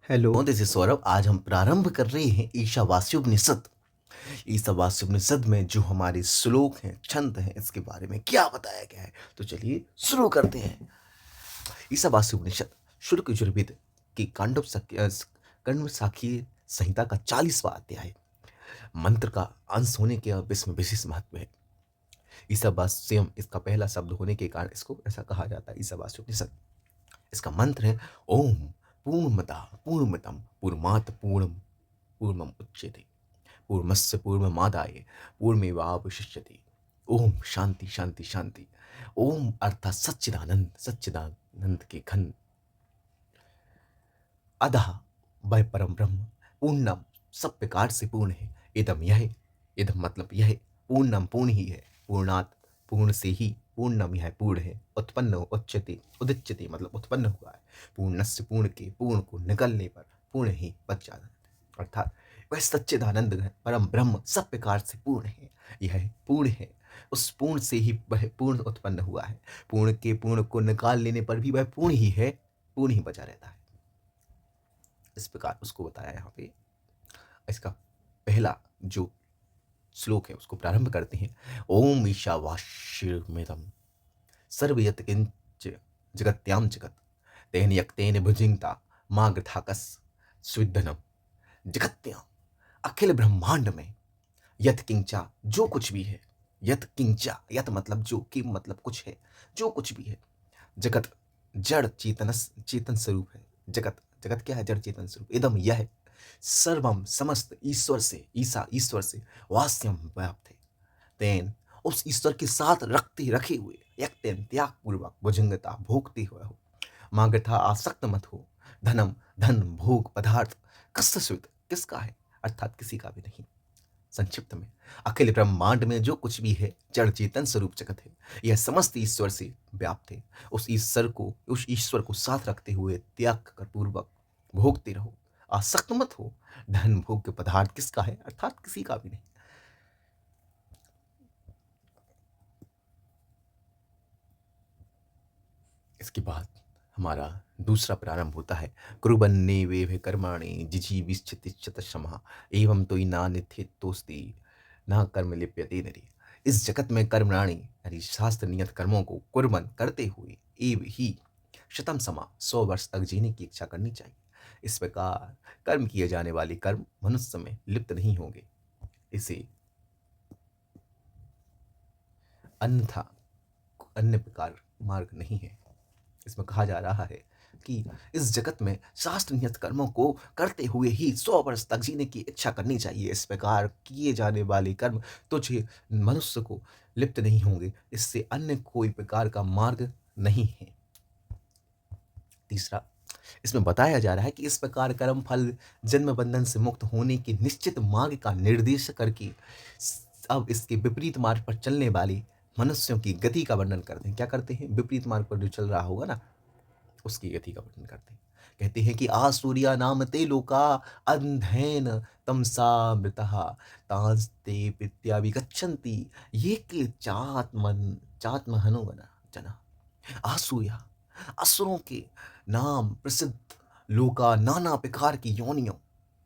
Hello, this is Saurabh. आज हम प्रारंभ कर रहे हैं ईशावास्योपनिषद। ईशावास्योपनिषद में जो हमारे श्लोक हैं, छंद हैं, इसके बारे में क्या बताया गया है, तो चलिए शुरू करते हैं। ईशावास्योपनिषद शुक्ल यजुर्वेद की कांडव साखी संहिता का 40वां अध्याय। मंत्र का अंश होने के अब इसमें विशेष महत्व है। ईशावास्यम इसका पहला शब्द होने के कारण इसको ऐसा कहा जाता है, ईशावास्योपनिषद। इसका मंत्र है ओम पूर्णमता पूर्णमतम पूर्णात पूर्णम पूर्णम उच्यते पूर्णस्य पूर्णमादाय पूर्णमेवावशिष्यते। ओम शांति शांति शांति। ओम अर्थात सच्चिदानंद, सच्चिदानंद के घन। अधः वह परम ब्रह्म, पूर्णम सब प्रकार से पूर्ण है। इदम यह, इदम मतलब यह, पूर्णम पूर्ण ही है, पूर्णात पूर्ण से ही, पूर्णम यह पूर्ण है। उत्पन्न उच्यते, उदिच्यते मतलब उत्पन्न हुआ है। पूर्णस्य पूर्ण के, पूर्ण को निकलने पर पूर्ण ही बच जाता है। अर्थात वह सच्चिदानंद है, परम ब्रह्म सब प्रकार से पूर्ण है। यह पूर्ण है, उस पूर्ण से ही वह पूर्ण उत्पन्न हुआ है। पूर्ण के पूर्ण को निकाल लेने पर भी वह पूर्ण ही है, पूर्ण ही बचा रहता है। इस प्रकार उसको बताया यहाँ पे। इसका पहला जो श्लोक है उसको प्रारंभ करते हैं। ओम ईशावास्यमिदं सर्वयत किंच जगत्याम जगत तेन यक्तेन भुजिंगता मागधाकस स्विद्धनम। जगत्याम अखिल ब्रह्मांड में यत किंचा जो कुछ भी है, यत किंचा, यत मतलब जो, कि मतलब कुछ है, जो कुछ भी है। जगत जड़ चेतन स्वरूप है। जगत, जगत क्या है? जड़ चेतन स्वरूप। इदम यह, सर्वम समस्त ईश्वर से, ईसा ईश्वर से, वास्यम व्याप्त है। तेन उस ईश्वर के साथ रखे हुए, यक्तेन त्याग पूर्वक, भुजंगता भोगते हुए हो। मागथा आसक्त मत हो। धनम धन भोग पदार्थ, कस्यस्वित किसका है, अर्थात किसी का भी नहीं। संक्षिप्त में अखिल ब्रह्मांड में जो कुछ भी है जड़ चेतन स्वरूप जगत है, यह समस्त ईश्वर से व्याप्त है। उस ईश्वर को साथ रखते हुए त्याग कर पूर्वक भोगते रहो, आसक्त मत हो। धन भोग के पदार्थ किसका है, अर्थात किसी का भी नहीं। इसके बाद हमारा दूसरा प्रारंभ होता है। कुर्वन्ने वे कर्माणि जिजीविश्चित शमः एवं तो ना निथितोस्ति ना कर्म लिप्यते नरी। इस जगत में कर्मणाणी यानी शास्त्र नियत कर्मों को कुर्बन करते हुए एव ही शतम समा 100 वर्ष तक जीने की इच्छा करनी चाहिए। इस प्रकार कर्म किए जाने वाले कर्म मनुष्य में लिप्त नहीं होंगे। इसे अन्यथा अन्य प्रकार मार्ग नहीं है। इसमें कहा जा रहा है कि इस जगत में शास्त्र नियत कर्मों को करते हुए ही 100 वर्ष तक जीने की इच्छा करनी चाहिए। इस प्रकार किए जाने वाले कर्म तुझे मनुष्य को लिप्त नहीं होंगे, इससे अन्य कोई प्रकार का मार्ग नहीं है। तीसरा, इसमें बताया जा रहा है कि इस प्रकार कर्म फल जन्म बंधन से मुक्त होने के निश्चित मार्ग का निर्देश करके अब इसके विपरीत मार्ग पर चलने वाले मनुष्यों की गति का वर्णन करते हैं। क्या करते हैं? विपरीत मार्ग पर जो चल रहा होगा ना, उसकी गति का वर्णन करते हैं। कहते हैं कि आसूर्या नाम ते लोका अंधेन तमसामृतः तांस्ते प्रीत्या विगच्छन्ति ये के चात्महनो जना। आसूया, असुरों के नाम प्रसिद्ध लोका, नाना प्रकार की योनियों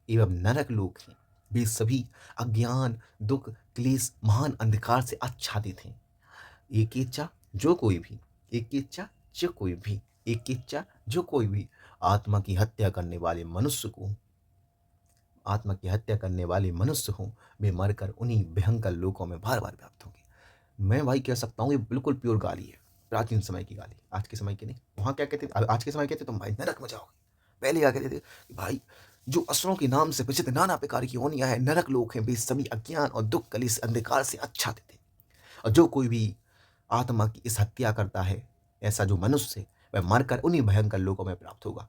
एवं नरक लोक हैं। वे सभी अज्ञान दुख क्लेश महान अंधकार से आच्छादित हैं। एक इच्छा जो कोई भी, एक इच्छा जो कोई भी, एक इच्छा जो कोई भी आत्मा की हत्या करने वाले मनुष्य को, आत्मा की हत्या करने वाले मनुष्य हों, वे मरकर उन्हीं भयंकर लोकों में बार बार व्याप्त होंगे। मैं भाई कह सकता हूँ ये बिल्कुल प्योर गाली है, प्राचीन समय की गाली, आज के समय की नहीं। वहाँ क्या कहते थे, आज के समय कहते तुम भाई नरक में जाओगे। पहले क्या कहते थे कि भाई जो असुरों के नाम से प्रसिद्ध नाना प्रकार की योनियां हैं, नरक लोक हैं, वे सभी अज्ञान और दुख कलेश अंधकार से आच्छादित थे। और जो कोई भी आत्मा की इस हत्या करता है, ऐसा जो मनुष्य है, वह मरकर उन्हीं भयंकर लोकों में प्राप्त होगा।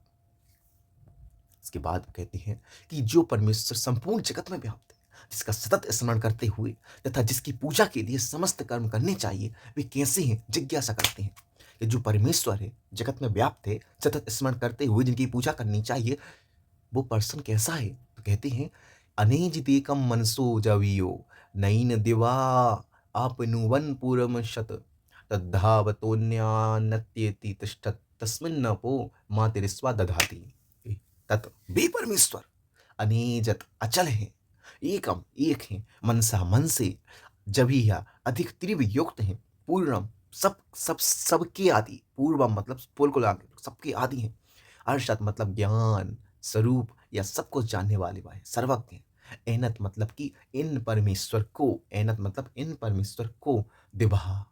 इसके बाद कहते हैं कि जो परमेश्वर संपूर्ण जगत में व्याप्त है, जिसका सतत स्मरण करते हुए तथा जिसकी पूजा के लिए समस्त कर्म करने चाहिए, वे कैसे हैं, जिज्ञासा करते हैं कि जो परमेश्वर है, जगत में व्याप्त है, सतत स्मरण करते हुए जिनकी पूजा करनी चाहिए, वो पर्सन कैसा है? तो कहते हैं अनेज देकम मनसो जवियो नैन दिवा आपनुवन पूरम शत तद्धावतोन्यान्यत्येति तिष्ठत् तस्मिन् नपो मातिरिस्वा दधाति। तत् वे परमेश्वर अनेजत अचल हैं, एकम एक हैं, मनसा मन से, जभी या अधिक तीव्र युक्त हैं, पूर्णम सबके आदि, पूर्वम मतलब पूर्व को लाके सबके आदि हैं, अर्षद मतलब ज्ञान स्वरूप या सब कुछ जानने वाले वाले सर्वज्ञ हैं। एनत मतलब कि इन परमेश्वर को, एनत मतलब इन परमेश्वर को दिभा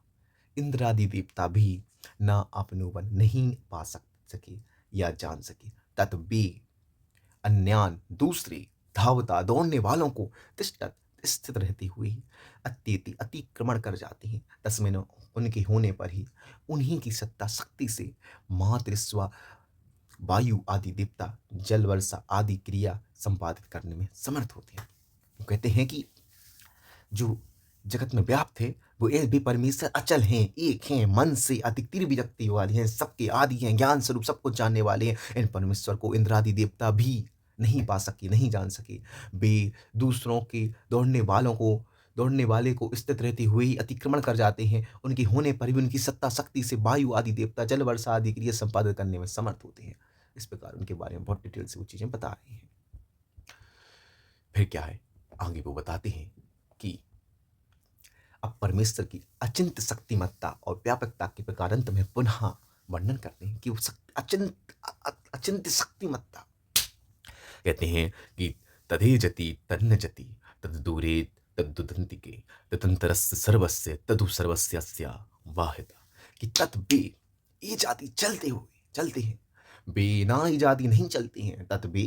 इंद्रादि देवता भी ना अपनोवन नहीं पा सके या जान सके। तत्वे अन्यान दूसरे धावता दौड़ने वालों को तिष्ठत स्थित रहती हुई अत्यति अतिक्रमण कर जाती हैं, तस्मिन उनके होने पर ही उन्हीं की सत्ता शक्ति से मातृस्वा वायु आदि देवता जल वर्षा आदि क्रिया संपादित करने में समर्थ होते हैं। वो कहते हैं कि जो जगत में व्याप्त है वो एक भी परमेश्वर अचल हैं, एक हैं, मन से अधिक तीव्र विरक्ति वाले हैं, सबके आदि हैं, ज्ञान स्वरूप सब कुछ जानने वाले हैं। इन परमेश्वर को इंद्रादि देवता भी नहीं पा सके, नहीं जान सके। वे दूसरों के दौड़ने वाले को स्थित रहते हुए ही अतिक्रमण कर जाते हैं। उनके होने पर भी उनकी सत्ता शक्ति से वायु आदि देवता जल वर्षा आदि क्रिया संपादित करने में समर्थ होते हैं। इस प्रकार उनके बारे में बहुत डिटेल से वो चीजें बता रही हैं। फिर क्या है, आगे वो बताते हैं कि अब परमेश्वर की अचिंत्य शक्तिमत्ता और व्यापकता के प्रकार अंत में पुनः वर्णन करते हैं कि वो अचिंत्य शक्तिमत्ता कहते हैं कि तदे जति तन्न जति तद दूरे तदुदंतिके तदंतरस्य सर्वस्य तदु सर्वस्य वाहिता, कि तत् बे ये जाति चलते हैं, बेना ही जाति नहीं चलते हैं। तत् बे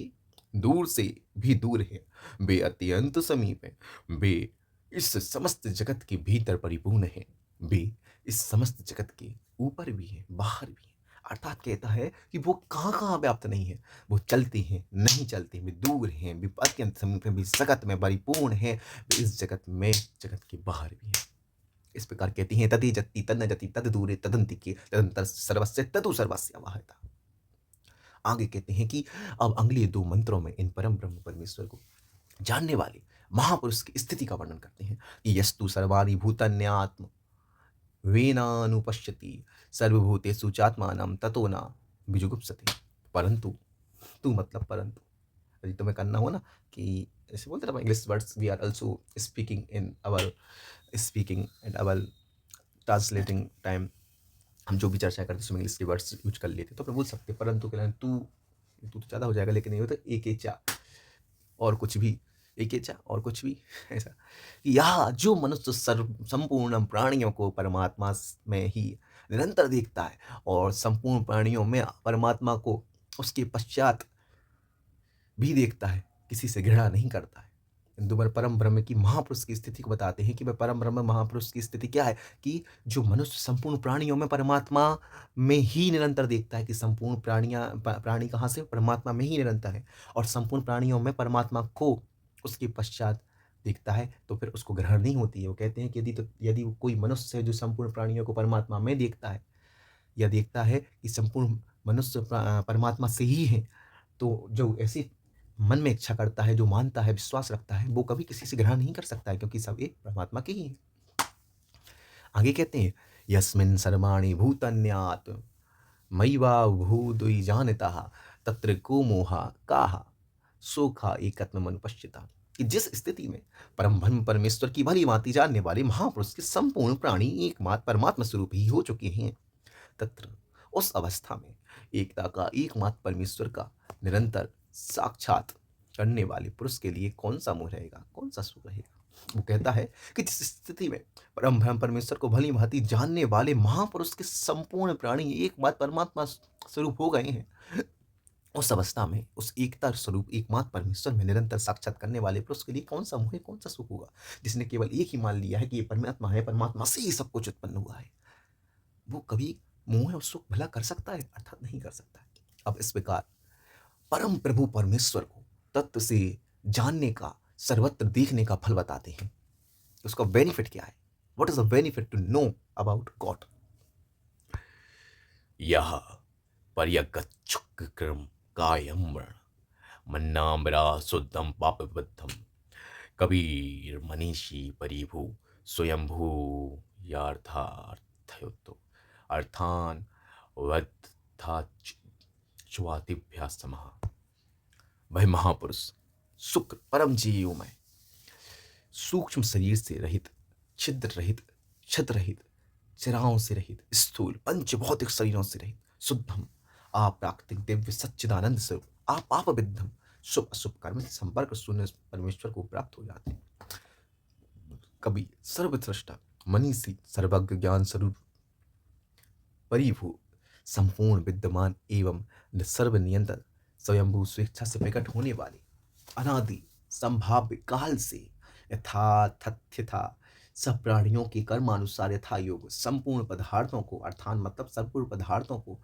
दूर से भी दूर है, बे अत्यंत समीप है, बे इस समस्त जगत के भीतर परिपूर्ण है, वे इस समस्त जगत के ऊपर भी है, बाहर भी है। अर्थात कहता है कि वो कहाँ कहाँ व्याप्त नहीं है, वो चलते हैं नहीं चलते, वे दूर हैं, वे अत्यंत समीप हैं, वे जगत में परिपूर्ण है, वे इस जगत में जगत के बाहर भी है। इस प्रकार कहती हैं तदे जति तन्न जति तद दूरे तदंतिके तदंतर सर्वस्य तदु सर्वस्य वाहिता। आगे कहते हैं कि अब अगले दो मंत्रों में इन परम ब्रह्म परमेश्वर को जानने वाले महापुरुष की स्थिति का वर्णन करते हैं कि यस्तु सर्वाणि भूतन्यात्म वेनानुपश्यति सर्वभूतेषु चात्मानं ततो न विजुगुप्सते। परंतु, तू मतलब परंतु, यदि तुम्हें करना हो ना कि ऐसे बोलते ना English words, we are also speaking and our translating time, हम जो भी चर्चा करते हैं उसमें इंग्लिश के वर्ड्स यूज कर लेते, तो अपने बोल सकते परंतु के लिए तू तो ज़्यादा हो जाएगा, लेकिन ये होता एक एचा और कुछ भी, एक एचा और कुछ भी ऐसा कि यह जो मनुष्य संपूर्ण प्राणियों को परमात्मा में ही निरंतर देखता है और संपूर्ण प्राणियों में परमात्मा को उसके पश्चात भी देखता है, किसी से घृणा नहीं करता है। हिंदू परम ब्रह्म की महापुरुष की स्थिति को बताते हैं कि वह परम ब्रह्म महापुरुष की स्थिति क्या है कि जो मनुष्य संपूर्ण प्राणियों में परमात्मा में ही निरंतर देखता है, कि संपूर्ण प्राणी कहाँ से, परमात्मा में ही निरंतर है, और संपूर्ण प्राणियों में परमात्मा को उसके पश्चात देखता है, तो फिर उसको ग्रहण नहीं होती है। वो कहते हैं कि यदि कोई मनुष्य है जो संपूर्ण प्राणियों को परमात्मा में देखता है या देखता है कि संपूर्ण मनुष्य परमात्मा से ही है, तो जो ऐसी मन में इच्छा करता है, जो मानता है, विश्वास रखता है, वो कभी किसी से ग्रहण नहीं कर सकता है, क्योंकि सब एक परमात्मा के ही हैं। आगे कहते हैं यस्मिन् सर्वाणि भूतन्यात् मयिवा भूदुई जानतः तत्र को मोहा काहा सोखा एकत्व अनुपश्चिता, कि जिस स्थिति में परम ब्रह्म परमेश्वर की भली भांति जानने वाले महापुरुष के संपूर्ण प्राणी एकमात्र परमात्मा स्वरूप ही हो चुके हैं, तत्र उस अवस्था में एकता का एकमात्र परमेश्वर का निरंतर साक्षात करने वाले पुरुष के लिए कौन सा मोह रहेगा, कौन सा सुख रहेगा। वो कहता है कि जिस स्थिति में परम ब्रह्म परमेश्वर को भली भांति जानने वाले महापुरुष के संपूर्ण प्राणी एकमात्र परमात्मा स्वरूप हो गए हैं, उस अवस्था में उस एकता स्वरूप एकमात्र परमेश्वर में निरंतर साक्षात करने वाले पुरुष के लिए कौन सा मोह है, कौन सा सुख होगा। जिसने केवल एक ही मान लिया है कि ये परमात्मा है, परमात्मा से ही सब कुछ उत्पन्न हुआ है, वो कभी मोह और सुख भला कर सकता है, अर्थात नहीं कर सकता है। अब इस प्रकार परम प्रभु परमेश्वर को तत्व से जानने का, सर्वत्र देखने का फल बताते हैं। उसका बेनिफिट क्या है, what is the benefit to know about God. यह पर्यगच्छुक्रम कायम वर्ण मन्नाम्बरा शुद्धम पापबद्धम कबीर मनीषी परिभू स्वयंभू यार्थार्थयुतो अर्थान वद्धा च्वातिभ्या समः। वह महापुरुष शुक्र परम जीवमय, सूक्ष्म शरीर से रहित, छिद्र रहित, छद रहित, चिराओं से रहित, स्थूल पंच भौतिक शरीरों से रहित, शुद्धम अप्राकृतिक दिव्य सच्चिदानंद स्वरूप, आप विद्धम, शुभ अशुभ कर्म से संपर्क शून्य परमेश्वर को प्राप्त हो जाते हैं। कभी सर्वद्रष्टा मनीषी सर्वज्ञ ज्ञान स्वरूप परिभू संपूर्ण विद्यमान एवं सर्वनियंत्रण स्वयंभू स्वेच्छा से प्रकट होने वाले अनादि संभाव्य काल से यथातथ्य था सब प्राणियों के कर्मानुसार यथा योग संपूर्ण पदार्थों को अर्थान मतलब संपूर्ण पदार्थों को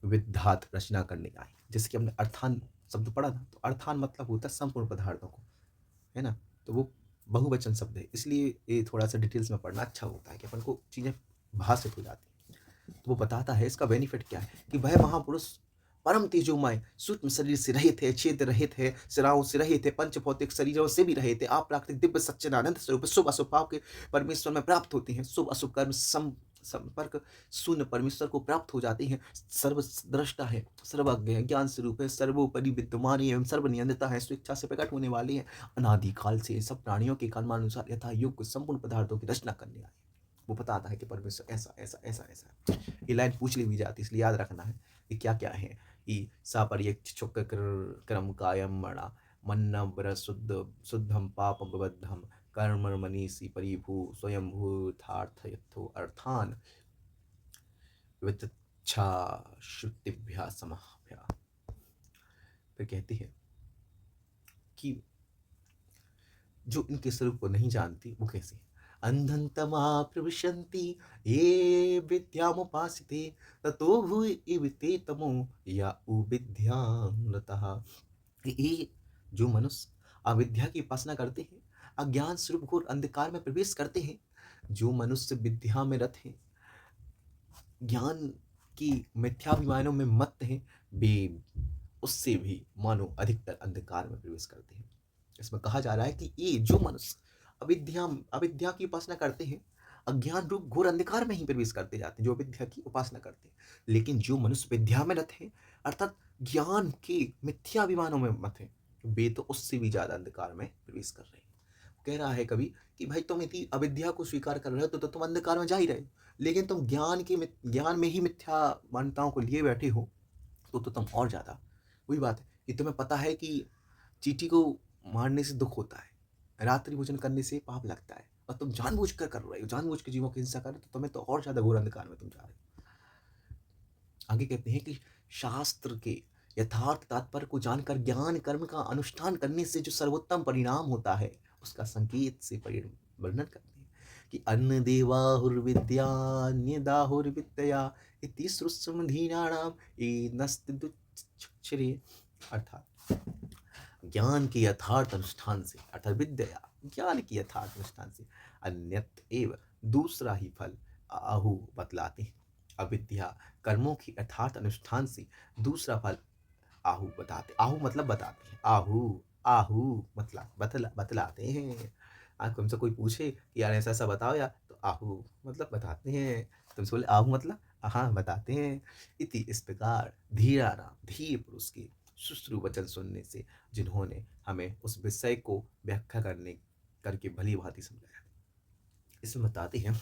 विधात रचना करने आए। जैसे कि हमने अर्थान शब्द पढ़ा था, तो अर्थान मतलब होता है संपूर्ण पदार्थों को, है ना। तो वो बहुवचन शब्द है, इसलिए ये थोड़ा सा डिटेल्स में पढ़ना अच्छा होता है कि अपन को चीज़ें भाषित हो जाती हैं। तो वो बताता है इसका बेनिफिट क्या है कि वह महापुरुष परम तेजोमय सूक्ष्म शरीर से रहित है, छेद रहित है, सिराओं से रहित है, पंच भौतिक शरीरों से भी रहित है, आप प्राकृतिक दिव्य सच्चिदानंद स्वरूप शुभ अशुभ भाव के परमेश्वर में प्राप्त होते हैं, शुभ अशुभ कर्म संपर्क शून्य परमेश्वर को प्राप्त हो जाते हैं, सर्वद्रष्टा है, सर्वज्ञ है, ज्ञान स्वरूप है, सर्वोपरि विद्यमान एवं सर्वनियंत्रिता है, स्वेच्छा से प्रकट होने वाले हैं, अनादिकाल से सब प्राणियों के कर्मानुसार यथा युग संपूर्ण पदार्थों की रचना करने आए। वो बताता है कि परमेश्वर ऐसा ऐसा ऐसा ऐसा। ये लाइन पूछ ली भी जाती है, इसलिए याद रखना है कि क्या क्या है। कि सापर्यक चुक क्रम कायम मणा मन्नव्र शुद्धम पापम बद्धम कर्म मनीषी परिभू स्वयंभूथार्थ यथो अर्थान वितच्छा श्रुतिभ्या समाभ्या। फिर कहती है कि जो इनके स्वरूप को नहीं जानती वो कैसे है। अंधं तमा प्रविशन्ति ये विद्यामुपासिते ततो भूय ते तमो या उविद्यामृतः। ये जो मनुष्य अविद्या की उपासना करते हैं, अज्ञान स्वरूप घोर अंधकार में प्रवेश करते हैं, जो मनुष्य विद्या में रत हैं, ज्ञान की मिथ्याभिमानों में मत हैं, वे उससे भी मानो अधिकतर अंधकार में प्रवेश करते हैं। इसमें कहा जा रहा है कि ये जो मनुष्य अविद्या की उपासना करते हैं, अज्ञान रूप घोर अंधकार में ही प्रवेश करते जाते हैं, जो विद्या की उपासना करते हैं। लेकिन जो मनुष्य विद्या में रत है, अर्थात ज्ञान के मिथ्याभिमानों में मत है, वे तो उससे भी ज्यादा अंधकार में प्रवेश कर रहे हैं। कह रहा है कभी कि भाई तुम यदि अविद्या को स्वीकार कर रहे हो तो तुम अंधकार में जा ही रहे हो, लेकिन तुम ज्ञान में ही मिथ्या मान्यताओं को लिए बैठे हो तो तुम और ज्यादा। वही बात है कि तुम्हें पता है कि चींटी को मारने से दुख होता है, रात्रि भोजन करने से पाप लगता है, और तुम जानबूझ कर रहे हो, जानबूझ के जीवों की हिंसा कर रहे हो, तो तुम्हें तो और ज्यादा घोर अंधकार में तुम जा रहे हो। आगे कहते हैं कि शास्त्र के यथार्थ तात्पर्य को जानकर ज्ञान कर्म का अनुष्ठान करने से जो सर्वोत्तम परिणाम होता है, उसका संकेत से वर्णन करते हैं कि अन्न देवाहुर्विद्या इति श्रुस्मधीनानाम एनस्तिदुच्चरे। अर्थात ज्ञान के यथार्थ अनुष्ठान से, अर्थात विद्या ज्ञान के यथार्थ अनुष्ठान से अन्यत एव दूसरा ही फल आहु बतलाते हैं। अविद्या कर्मों की यथार्थ अनुष्ठान से दूसरा फल आहु बताते, आहु मतलब बताते हैं, आहु आहु मतलब बतलाते हैं। आज तुमसे कोई पूछे कि यार ऐसा ऐसा बताओ यार, तो आहु मतलब बताते हैं। तुमसे बोले आहु मतलब हाँ बताते हैं। इति इस प्रकार धीरा नाम धीर पुरुष के सुश्रु वचन सुनने से, जिन्होंने हमें उस विषय को व्याख्या करके भली भांति समझाया। इसमें बताते हैं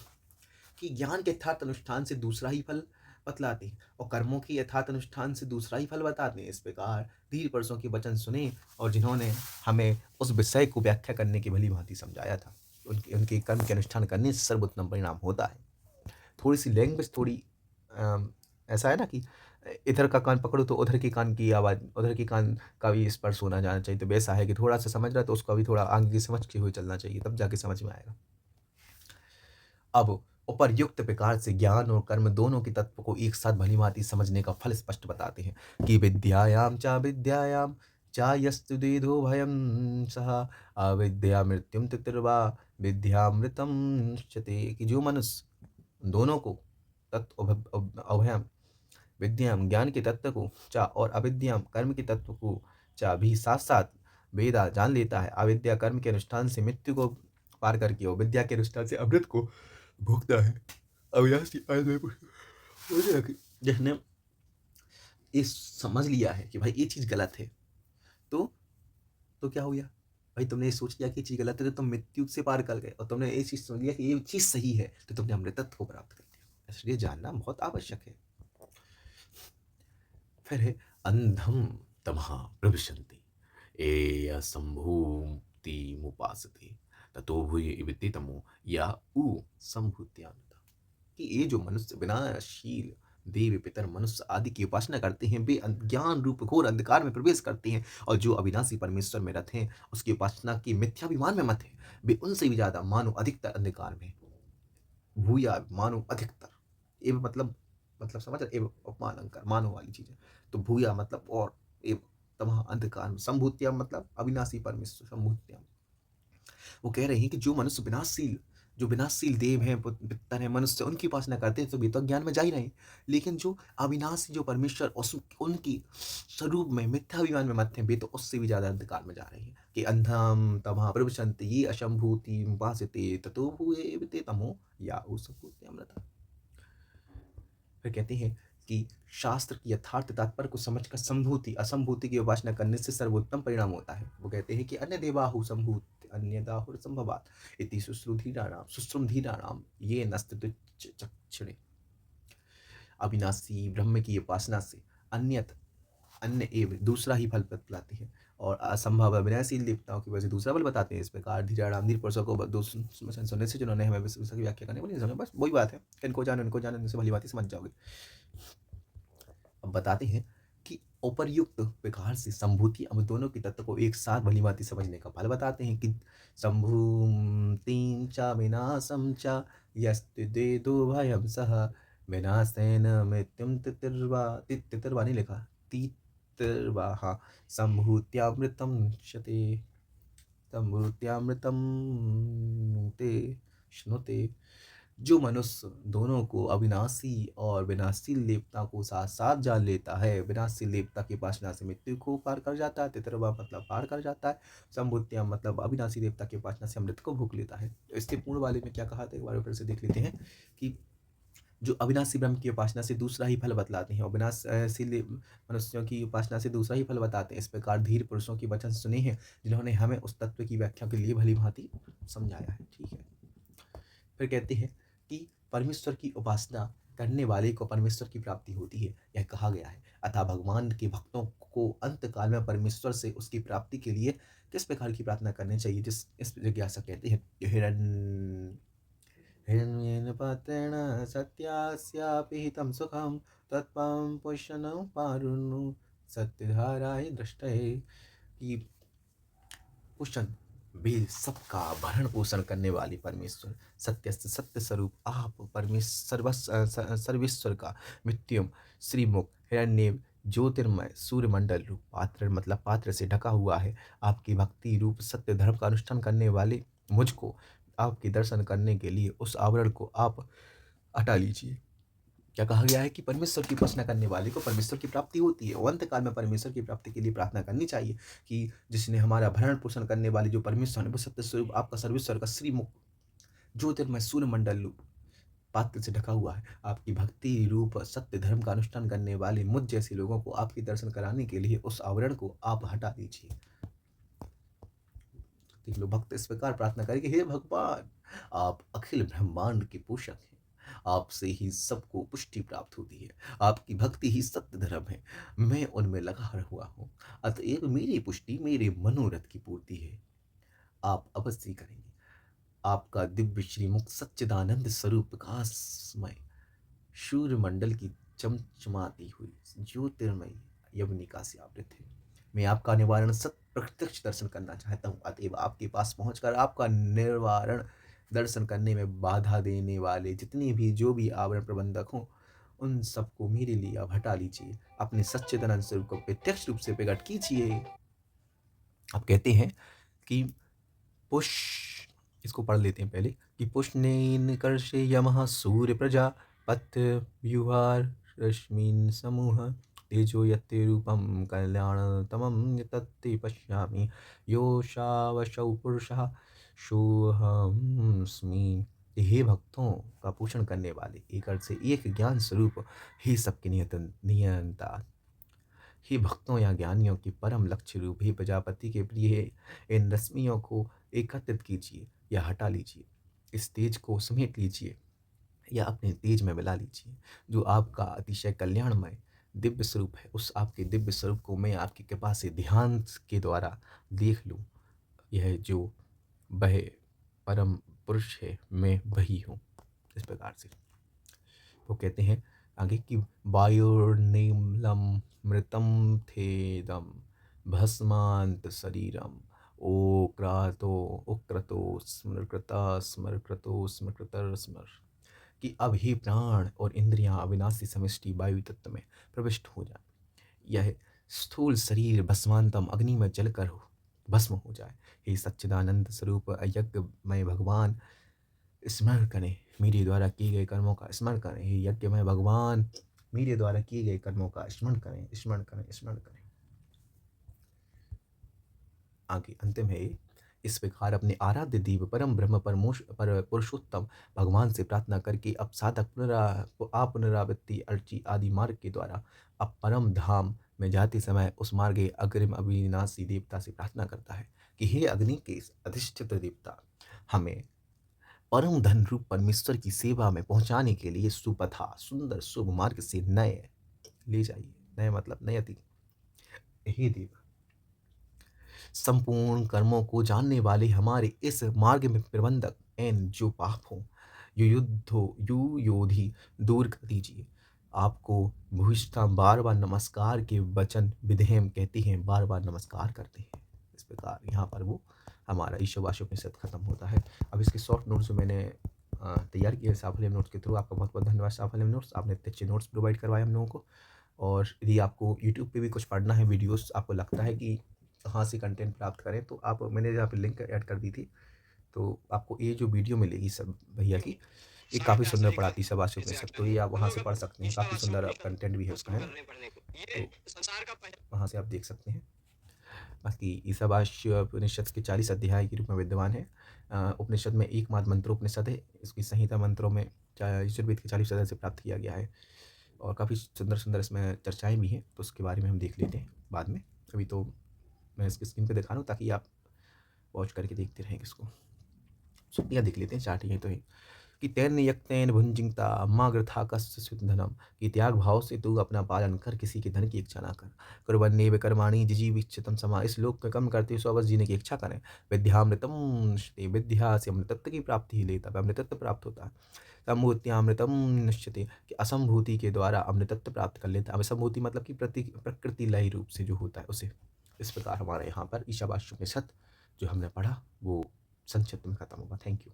कि ज्ञान के यथार्थ अनुष्ठान से दूसरा ही फल बतलाते हैं और कर्मों के यथार्थ अनुष्ठान से दूसरा ही फल बताते हैं। इस प्रकार धीर पुरुषों के वचन सुने और जिन्होंने हमें उस विषय को व्याख्या करने की भली भांति समझाया था, उनके कर्म के अनुष्ठान करने से सर्वोत्तम परिणाम होता है। थोड़ी सी लैंग्वेज थोड़ी ऐसा है ना कि इधर का कान पकड़ो तो उधर के कान की आवाज़, उधर के कान का भी स्पर्श होना जाना चाहिए। तो वैसा है कि थोड़ा सा समझ रहा है तो उसको भी थोड़ा आगे की समझ के हुए चलना चाहिए, तब जाके समझ में आएगा। अब उपर्युक्त प्रकार से ज्ञान और कर्म दोनों के तत्व को एक साथ भलीभांति समझने का फल स्पष्ट बताते हैं कि विद्यायाम चा यस्तु द्विधो भयम सह अविद्या मृत्युम तितिर्वा विद्यामृतम निश्चते। कि जो मनुष्य दोनों को तत्व अभयम विद्याम ज्ञान के तत्व को चा और अविद्याम कर्म के तत्व को चा भी साथ साथ वेदा जान लेता है, अविद्या कर्म के अनुष्ठान से मृत्यु को पार करके और विद्या के अनुष्ठान से अमृत को भोगता है। अविनाशी जिसने ये समझ लिया है कि भाई ये चीज़ गलत है, तो तो क्या हो गया? भाई तुमने ये सोच लिया कि ये चीज़ गलत है तो तुम मृत्यु से पार कर गए, और तुमने ये चीज़ समझ लिया कि ये चीज़ सही है तो तुमने अमृतत्व को प्राप्त कर लिया। इसलिए जानना बहुत आवश्यक है। फिर है अंधम तमः प्रविशन्ति ये संभूतिमुपासते ततो भूय वित्ति तमो या उ संभूत्यानता। कि ये जो मनुष्य विनाशील देव पितर मनुष्य आदि की उपासना करते हैं, वे ज्ञान रूप घोर अंधकार में प्रवेश करते हैं, और जो अविनाशी परमेश्वर में रथ हैं, उसकी उपासना की मिथ्याभिमान में मत है, वे उनसे भी ज्यादा मानो अधिकतर अंधकार में। भूया मानो अधिकतर, एव मतलब समझ रहे, एव उपमान अलंकार मानो वाली चीज है। तो भूया मतलब और, एव तमह अंधकार में, संभूत्या मतलब अविनाशी परमेश्वर, संभूत्या। वो कह रहे हैं कि जो विनाशशील देव हैं, पितर हैं, मनुष्य, उनकी उपासना करते हैं तो वे तो ज्ञान में जा ही रहे हैं। लेकिन जो अविनाशी जो परमेश्वर उनकी स्वरूप में मिथ्याभिमान में मत हैं, वे तो उससे भी ज्यादा अंधकार में जा रहे हैं। कि अंधम तमः प्रविशन्ति ये अशंभूति उपासते ततो भूये वित्ते तमो या संभूति अमृता। फिर कहते हैं कि शास्त्र की यथार्थ तात्पर्य को समझकर संभूति असंभूति की उपासना करने से सर्वोत्तम परिणाम होता है। वो कहते हैं कि अन्य देवाहु संभूत अन्य दाहुर संभवात इति सुश्रुमधीराणाम ये नस्तुच्चक्षणे। अविनाशी ब्रह्म की उपासना से अन्य एवं दूसरा ही फल बतलाते हैं, और असंभव अविनाशील देवताओं की वजह से दूसरा फल बताते हैं। इस प्रकार धीराराम धीर पुरुषों को सुनने से जिन्होंने हमें की व्याख्या करने को नहीं समझा, बस वही बात है, इनको जानो इनसे भली बात समझ जाओगे। अब बताते हैं कि उपर्युक्त प्रकार से संभूति अब दोनों के तत्व को एक साथ भली भांति समझने का फल बताते हैं कि संभूतिं च विनाशं च यस्तेदो भयं सह विनाशेन मृत्युम तितिर्वा नहीं लिखा, तितिर्वा, हाँ, संभूत्यामृतम शते, संभूत्यामृतम ते श्नुते। जो मनुष्य दोनों को अविनाशी और विनाशील देवता को साथ साथ जान लेता है, विनाशील देवता की उपासना से मृत्यु को पार कर जाता है, तितरवा मतलब पार कर जाता है, संभूत्या मतलब अविनाशी देवता की उपासना से अमृत को भोग लेता है। तो इसके पूर्ण वाले में क्या कहा था, एक बार फिर से देख लेते हैं कि जो अविनाशी ब्रह्म की उपासना से दूसरा ही फल बतलाते हैं, अविनाशील मनुष्यों की उपासना से दूसरा ही फल बताते हैं। इस प्रकार धीर पुरुषों की वचन सुने हैं, जिन्होंने हमें उस तत्व की व्याख्या के लिए भली भांति समझाया है। ठीक है, फिर कहते हैं कि परमेश्वर की उपासना करने वाले को परमेश्वर की प्राप्ति होती है, यह कहा गया है। अतः भगवान के भक्तों को अंत काल में परमेश्वर से उसकी प्राप्ति के लिए किस प्रकार की प्रार्थना करनी चाहिए, जिस इस जिज्ञासा कहते हैं। हिरण्येन पात्रेण सत्यास्यापि हितं सुखं तत्त्वं पुष्णं पारुनु सत्यधाराय दृष्टये। कि पोषण वे सबका भरण पोषण करने वाले परमेश्वर सत्य सत्य स्वरूप आप परमेश्वर सर्वेश्वर का मृत्युम श्रीमुख हिरण्य ज्योतिर्मय सूर्यमंडल रूप पात्र मतलब पात्र से ढका हुआ है। आपकी भक्ति रूप सत्य धर्म का अनुष्ठान करने वाले मुझको आपके दर्शन करने के लिए उस आवरण को आप हटा लीजिए। क्या कहा गया है कि परमेश्वर की उपासना करने वाले को परमेश्वर की प्राप्ति होती है, और अंत काल में परमेश्वर की प्राप्ति के लिए प्रार्थना करनी चाहिए। कि जिसने हमारा भरण पोषण करने वाले जो परमेश्वर है, वो सत्य स्वरूप आपका सर्वेश्वर का श्रीमुख ज्योतिर्मय सूर्य मंडल रूप पात्र से ढका हुआ है। आपकी भक्ति रूप सत्य धर्म का अनुष्ठान करने वाले मुझ जैसे लोगों को आपके दर्शन कराने के लिए उस आवरण को आप हटा दीजिए। देख लो, भक्त इस प्रकार प्रार्थना करेंगे, हे भगवान, आप अखिल ब्रह्मांड के पोषक हैं, आपसे ही सबको पुष्टि प्राप्त होती है, आपकी भक्ति ही सत्य धर्म है, मैं उनमें लगा हुआ हूँ, अतएव मेरी पुष्टि मेरे मनोरथ की पूर्ति है, आप अवश्य करेंगे। आपका दिव्य श्रीमुख सच्चिदानंद स्वरूप प्रकाशमय सूर्यमंडल की चमचमाती हुई ज्योतिर्मय यवनिका से आवृत है। मैं आपका निवारण सत प्रत्यक्ष दर्शन करना चाहता हूँ, अतएव आपके पास पहुंचकर आपका निवारण दर्शन करने में बाधा देने वाले जितने भी जो भी आवरण प्रबंधक हों, उन सबको मेरे लिए आप हटा लीजिए, अपने सच्चिदानंद स्वरूप को प्रत्यक्ष रूप से प्रकट कीजिए। आप कहते हैं कि पुष इसको पढ़ लेते हैं पहले कि पुष्णेन कर्षे यमः सूर्य प्रजा पथ व्यूहार रश्मिन समूह तेजो यत्ते रूपम कल्याणतमं यतत्ते पश्यामि योषावशौ पुरुषः सोऽहमस्मि। हे भक्तों का पोषण करने वाले एक अर्थ से एक ज्ञान स्वरूप, हे सबके नियंता, हे भक्तों या ज्ञानियों की परम लक्ष्य रूप, हे प्रजापति के प्रिय, इन रश्मियों को एकत्रित कीजिए या हटा लीजिए, इस तेज को समेट लीजिए या अपने तेज में मिला लीजिए, जो आपका अतिशय कल्याणमय दिव्य स्वरूप है। उस आपके दिव्य स्वरूप को मैं आपकी कृपा से ध्यान के द्वारा देख लूँ। यह जो वह परम पुरुष है, मैं वही हूँ। इस प्रकार से वो कहते हैं आगे कि वायुर्निमलम मृतम थेदम भस्मांत शरीरम ओक्रातो उक्रतो स्मृकृता स्मृकृतो स्मृकृतर स्मर, कि अब ही प्राण और इंद्रियां अविनाशी समष्टि वायु तत्व में प्रविष्ट हो जाए, यह स्थूल शरीर भस्मांतम अग्नि में जलकर भस्म हो जाए। हे सच्चिदानंद स्वरूप यज्ञमय भगवान, स्मरण करें मेरे द्वारा किए गए कर्मों का स्मरण करें। हे यज्ञमय भगवान, मेरे द्वारा किए गए कर्मों का स्मरण करें, स्मरण करें, स्मरण करें। आगे अंतिम है, इस प्रकार अपने आराध्य देव परम ब्रह्म पर पुरुषोत्तम भगवान से प्रार्थना करके अब साधक पुनरावृत्ति अर्ची आदि मार्ग के द्वारा अब परम धाम में जाते समय उस मार्ग अग्रिम अविनाशी देवता से प्रार्थना करता है कि हे अग्नि के अधिष्ठित देवता, हमें परम धन रूप परमेश्वर की सेवा में पहुंचाने के लिए सुपथा सुंदर शुभ मार्ग से नए ले जाइए। नए मतलब नयति। हे देव, संपूर्ण कर्मों को जानने वाले हमारे इस मार्ग में प्रबंधक एन जो पाप हो, यु योधि दूर कर दीजिए। आपको भूषता बार बार नमस्कार के वचन विधेयम कहती हैं, बार बार नमस्कार करते हैं। इस प्रकार यहाँ पर वो हमारा ईशावास्योपनिषद खत्म होता है। अब इसके शॉर्ट नोट्स जो मैंने तैयार किए साफल्यम नोट्स के थ्रू, आपका बहुत बहुत धन्यवाद साफल्यम नोट्स, आपने इतने अच्छे नोट्स प्रोवाइड करवाए हम लोगों को। और यदि आपको यूट्यूब पे भी कुछ पढ़ना है वीडियोस, आपको लगता है कि कहाँ से कंटेंट प्राप्त करें, तो आप, मैंने यहाँ पे लिंक ऐड कर दी थी, तो आपको ये जो वीडियो मिलेगी सब भैया की, ये काफ़ी सुंदर पढ़ाती है ईशावास्योपनिषद, तो ये आप वहाँ से पढ़ सकते हैं। काफ़ी सुंदर कंटेंट भी है उसका, है ना, तो वहाँ से आप देख सकते हैं। बाकी ईशावास्योपनिषद के 40 अध्याय के रूप में विद्यमान है। उपनिषद में एकमात्र मंत्रोपनिषद है। इसकी संहिता मंत्रों में यजुर्वेद के 40 अध्याय से प्राप्त किया गया है और काफ़ी सुंदर सुंदर इसमें चर्चाएँ भी हैं, तो उसके बारे में हम देख लेते हैं बाद में। अभी तो मैं इसकी स्क्रीन पे दिखा रहा हूँ ताकि आप वॉच करके देखते रहें इसको। सुक्तियाँ देख लेते हैं, 4 ही हैं तो ही कि तैन यक्तैन भुंजिंगता अम्माग्रथा कस्य धनम, कि त्याग भाव से तू अपना पालन कर, किसी के धन की इच्छा ना कर। कुर्वन्नेव कर्माणि जिजीविच्छितम समा, इस लोक में कम करते हुए 100 वर्ष जीने की इच्छा करें। विद्यामृतम नश्यते, विद्या से अमृतत्व की प्राप्ति ही लेता है, अमृतत्व प्राप्त होता है। संभूत्यामृतम नश्यते, कि असंभूति के द्वारा अमृतत्व प्राप्त कर लेता है। असंभूति मतलब कि प्रकृति लय रूप से जो होता है उसे। इस प्रकार हमारे यहाँ पर ईशावास्योपनिषद जो हमने पढ़ा वो संक्षिप्त में खत्म होगा। Thank you.